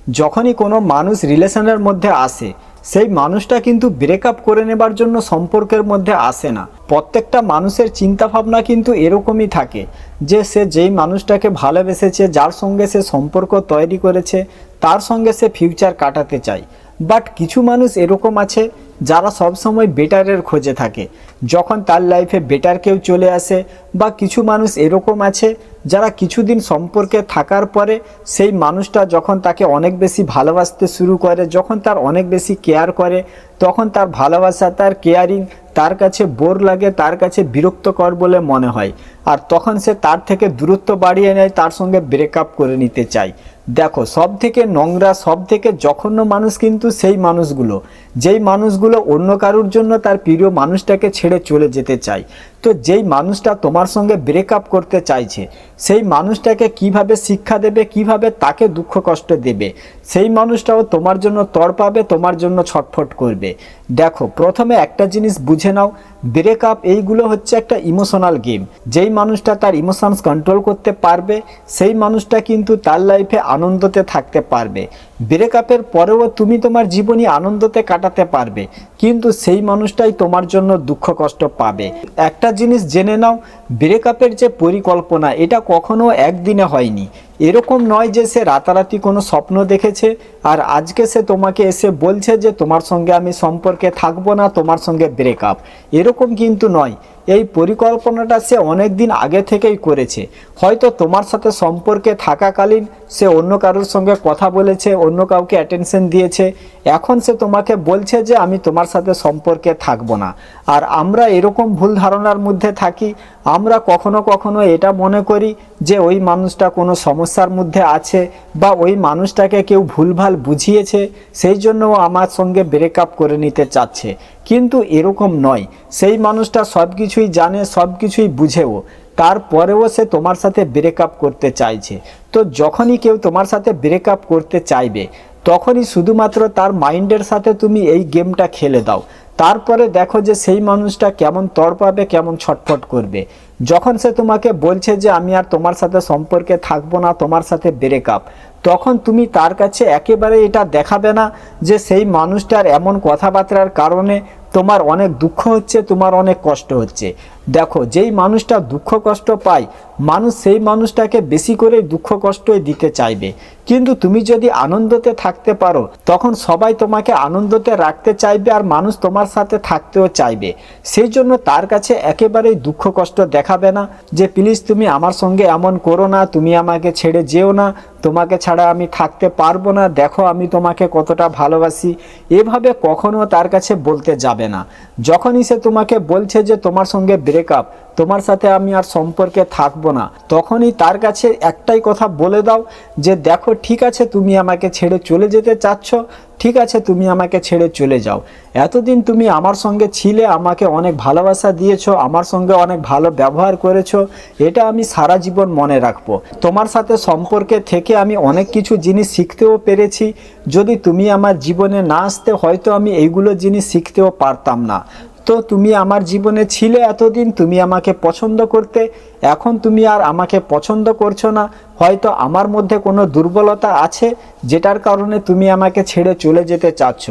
যখনই কোনো মানুষ রিলেশনের মধ্যে আসে সেই মানুষটা কিন্তু ব্রেকআপ করে নেবার জন্য সম্পর্কের মধ্যে আসে না। প্রত্যেকটা মানুষের চিন্তা ভাবনা কিন্তু এরকমই থাকে যে সে যেই মানুষটাকে ভালোবেসেছে, যার সঙ্গে সে সম্পর্ক তৈরি করেছে, তার সঙ্গে সে ফিউচার কাটাতে চায়। বাট কিছু মানুষ এরকম আছে যারা সবসময় বেটারের খোঁজে থাকে, যখন তার লাইফে বেটার কেউ চলে আসে। বা কিছু মানুষ এরকম আছে যারা কিছুদিন সম্পর্কে থাকার পরে সেই মানুষটা যখন তাকে অনেক বেশি ভালোবাসতে শুরু করে, যখন তার অনেক বেশি কেয়ার করে, তখন তার ভালোবাসা, তার কেয়ারিং তার কাছে বোর লাগে, তার কাছে বিরক্তকর বলে মনে হয়, আর তখন সে তার থেকে দূরত্ব বাড়িয়ে নেয়, তার সঙ্গে ব্রেকআপ করে নিতে চায়। দেখো, সব থেকে নোংরা, সব থেকে জঘন্য মানুষ কিন্তু সেই মানুষগুলো, যেই মানুষগুলো অন্য কারোর জন্য তার প্রিয় মানুষটাকে ছেড়ে চলে যেতে চায়। তো যেই মানুষটা তোমার সঙ্গে ব্রেকআপ করতে চাইছে সেই মানুষটাকে কিভাবে শিক্ষা দেবে, কিভাবে তাকে দুঃখ কষ্ট দেবে, সেই মানুষটাও তোমার জন্য তড়পাবে, তোমার জন্য ছটফট করবে। দেখো, প্রথমে একটা জিনিস বুঝে নাও, ব্রেকআপ এইগুলো হচ্ছে একটা ইমোশনাল গেম। যেই মানুষটা তার ইমোশনস কন্ট্রোল করতে পারবে সেই মানুষটা কিন্তু তার লাইফে আনন্দতে থাকতে পারবে। ব্রেকআপের পরেও তুমি তোমার জীবনী আনন্দতে কাটাতে পারবে, কিন্তু সেই মানুষটাই তোমার জন্য দুঃখ কষ্ট পাবে। একটা জিনিস জেনে নাও, ব্রেকআপের যে পরিকল্পনা এটা কখনো একদিনে হয়নি। এরকম নয় যে সে রাতারাতি কোনো স্বপ্ন দেখেছে আর আজকে সে তোমাকে এসে বলছে যে তোমার সঙ্গে আমি সম্পর্কে থাকবো না, তোমার সঙ্গে ব্রেকআপ। এরকম কিন্তু নয়। এই পরিকল্পনাটা সে অনেক দিন আগে থেকেই করেছে। হয়তো তোমার সাথে সম্পর্কে থাকাকালীন সে অন্য কারোর সঙ্গে কথা বলেছে, অন্য কাউকে অ্যাটেনশন দিয়েছে, এখন সে তোমাকে বলছে যে আমি তোমার সাথে সম্পর্কে থাকবো না। আর আমরা এরকম ভুল ধারণার মধ্যে থাকি, আমরা কখনো কখনো এটা মনে করি যে ওই মানুষটা কোনো সমস্যার মধ্যে আছে বা ওই মানুষটাকে কেউ ভুলভাল বুঝিয়েছে, সেই জন্য ও আমার সঙ্গে ব্রেকআপ করে নিতে চাচ্ছে। কিন্তু এরকম নয়, সেই মানুষটা সব কিছুই জানে, সব কিছুই বুঝেও তারপরেও সে তোমার সাথে ব্রেকআপ করতে চাইছে। তো যখনই কেউ তোমার সাথে ব্রেকআপ করতে চাইবে তখনই শুধুমাত্র তার মাইন্ডের সাথে তুমি এই গেমটা খেলে দাও। তারপরে দেখো যে সেই মানুষটা কেমন তড়পাবে, কেমন ছটফট করবে। যখন সে তোমাকে বলছে যে আমি আর তোমার সাথে সম্পর্কে থাকবো না, তোমার সাথে ব্রেকআপ, তখন তুমি তার কাছে একেবারে এটা দেখাবে না যে সেই মানুষটার এমন কথাবার্তার কারণে তোমার অনেক দুঃখ হচ্ছে, তোমার অনেক কষ্ট হচ্ছে। দেখো, যেই মানুষটা দুঃখ কষ্ট পায় মানুষ সেই মানুষটাকে বেশি করে দুঃখ কষ্টই দিতে চাইবে। কিন্তু তুমি যদি আনন্দতে থাকতে পারো তখন সবাই তোমাকে আনন্দতে রাখতে চাইবে আর মানুষ তোমার সাথে থাকতেও চাইবে। সেই জন্য তার কাছে একেবারেই দুঃখ কষ্ট দেখাবে না যে প্লিজ তুমি আমার সঙ্গে এমন করো না, তুমি আমাকে ছেড়ে যেও না, তোমাকে ছাড়া আমি থাকতে পারবো না, দেখো আমি তোমাকে কতটা ভালোবাসি। এভাবে কখনো তার কাছে বলতে যাবে না। যখনই সে তোমাকে বলছে যে তোমার সঙ্গে ব্রেকআপ, তোমার সাথে আমি আর সম্পর্কে থাকবো না, তখনই তার কাছে একটাই কথা বলে দাও যে দেখো, ঠিক আছে তুমি আমাকে ছেড়ে চলে যেতে চাচ্ছ, ঠিক আছে তুমি আমাকে ছেড়ে চলে যাও। এতদিন তুমি আমার সঙ্গে ছিলে, আমাকে অনেক ভালোবাসা দিয়েছো, আমার সঙ্গে অনেক ভালো ব্যবহার করেছো, এটা আমি সারা জীবন মনে রাখবো। তোমার সাথে সম্পর্কে থেকে আমি অনেক কিছু জিনিস শিখতেও পেরেছি। যদি তুমি আমার জীবনে না আসতে হয়তো আমি এইগুলো জিনিস শিখতেও পারতাম না। তো তুমি আমার জীবনে ছিলে এতদিন, তুমি আমাকে পছন্দ করতে, এখন তুমি আর আমাকে পছন্দ করছো না। হয়তো আমার মধ্যে কোনো দুর্বলতা আছে যেটার কারণে তুমি আমাকে ছেড়ে চলে যেতে চাচ্ছ।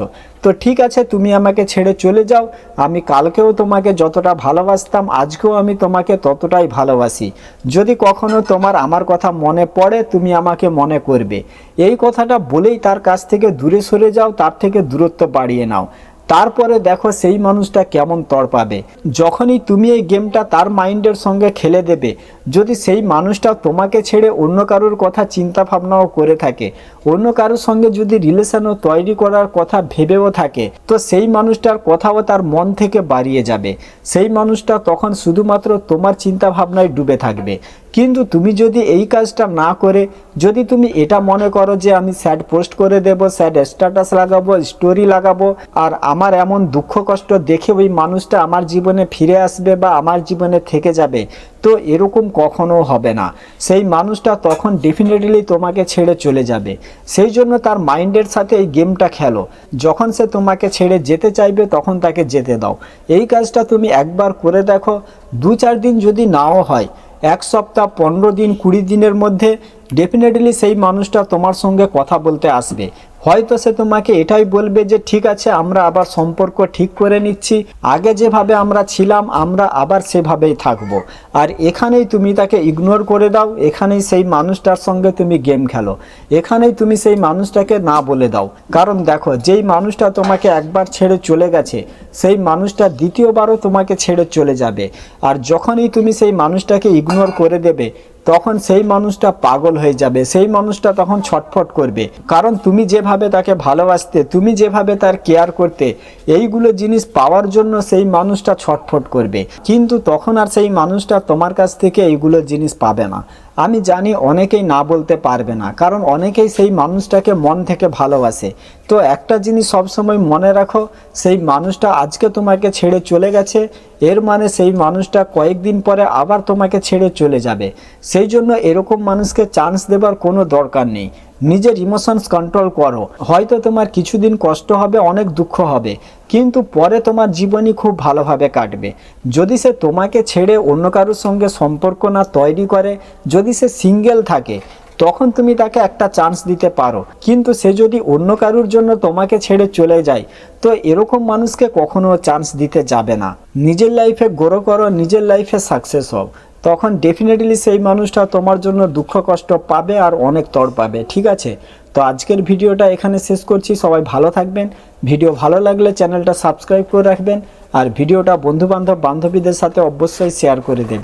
তো ঠিক আছে, তুমি আমাকে ছেড়ে চলে যাও। আমি কালকেও তোমাকে যতটা ভালোবাসতাম আজকেও আমি তোমাকে ততটাই ভালোবাসি। যদি কখনো তোমার আমার কথা মনে পড়ে তুমি আমাকে মনে করবে। এই কথাটা বলেই তার কাছ থেকে দূরে সরে যাও, তার থেকে দূরত্ব বাড়িয়ে নাও। তারপরে দেখো সেই মানুষটা কেমন তড়পাবে। যখনই তুমি এই গেমটা তার মাইন্ডের সঙ্গে খেলে দেবে, যদি সেই মানুষটা তোমাকে ছেড়ে অন্য কারোর কথা চিন্তা ভাবনাও করে থাকে, অন্য কারোর সঙ্গে যদি রিলেশনও তৈরি করার কথা ভেবেও থাকে, তো সেই মানুষটার কথাও তার মন থেকে বাড়িয়ে যাবে। সেই মানুষটা তখন শুধুমাত্র তোমার চিন্তা ভাবনায় ডুবে থাকবে। কিন্তু তুমি যদি এই কাজটা না করে যদি তুমি এটা মনে করো যে আমি স্যাড পোস্ট করে দেব, স্যাড স্ট্যাটাস লাগাবো, স্টোরি লাগাবো, আর আমার এমন দুঃখ কষ্ট দেখে ওই মানুষটা আমার জীবনে ফিরে আসবে বা আমার জীবনে থেকে যাবে, তো এরকম কখনো হবে না। সেই মানুষটা তখন ডেফিনেটলি তোমাকে ছেড়ে চলে যাবে। সেই জন্য তার মাইন্ডের সাথে এই গেমটা খেলো। যখন সে তোমাকে ছেড়ে যেতে চাইবে তখন তাকে যেতে দাও। এই কাজটা তুমি একবার করে দেখো, 2-4 দিন যদি নাও হয়, 1 সপ্তাহ 15 দিন 20 দিনের মধ্যে ডেফিনেটলি সেই মানুষটা তোমার সঙ্গে কথা বলতে আসবে। হয়তো সে তোমাকে এটাই বলবে যে ঠিক আছে আমরা আবার সম্পর্ক ঠিক করে নিচ্ছি, আগে যেভাবে আমরা ছিলাম আমরা আবার সেভাবেই থাকবো। আর এখানেই তুমি তাকে ইগনোর করে দাও, এখানেই সেই মানুষটার সঙ্গে তুমি গেম খেলো, এখানেই তুমি সেই মানুষটাকে না বলে দাও। কারণ দেখো, যেই মানুষটা তোমাকে একবার ছেড়ে চলে গেছে সেই মানুষটা দ্বিতীয়বারও তোমাকে ছেড়ে চলে যাবে। আর যখনই তুমি সেই মানুষটাকে ইগনোর করে দেবে তখন সেই মানুষটা পাগল হয়ে যাবে, সেই মানুষটা তখন ছটফট করবে। কারণ তুমি যেভাবে তাকে ভালোবাসতে, তুমি যেভাবে তার কেয়ার করতে, এইগুলো জিনিস পাওয়ার জন্য সেই মানুষটা ছটফট করবে। কিন্তু তখন আর সেই মানুষটা তোমার কাছ থেকে এইগুলো জিনিস পাবে না। আমি জানি অনেকেই না বলতে পারবে না, কারণ অনেকেই সেই মানুষটাকে মন থেকে ভালোবাসে। তো একটা জিনিস সবসময় মনে রাখো, সেই মানুষটা আজকে তোমাকে ছেড়ে চলে গেছে, এর মানে সেই মানুষটা কয়েকদিন পরে আবার তোমাকে ছেড়ে চলে যাবে। সেই জন্য এরকম মানুষকে চান্স দেবার কোনো দরকার নেই। নিজের ইমোশনস কন্ট্রোল করো। হয়তো তোমার কিছুদিন কষ্ট হবে, অনেক দুঃখ হবে, কিন্তু পরে তোমার জীবনই খুব ভালোভাবে কাটবে। যদি সে তোমাকে ছেড়ে অন্য কারোর সঙ্গে সম্পর্ক না তৈরি করে, যদি সে সিঙ্গেল থাকে, তখন তুমি তাকে একটা চান্স দিতে পারো। কিন্তু সে যদি অন্য কারোর জন্য তোমাকে ছেড়ে চলে যায়, তো এরকম মানুষকে কখনো চান্স দিতে যাবে না। নিজের লাইফে গ্রো করো, নিজের লাইফে সাকসেস হও, তখন ডেফিনেটলি সেই মানুষটা তোমার জন্য দুঃখ কষ্ট পাবে আর অনেক তড়পাবে। ঠিক আছে, তো আজকের ভিডিওটা এখানে শেষ করছি। সবাই ভালো থাকবেন। ভিডিও ভালো লাগলে চ্যানেলটা সাবস্ক্রাইব করে রাখবেন, আর ভিডিওটা বন্ধুবান্ধব বান্ধবীদের সাথে অবশ্যই শেয়ার করে দেবেন।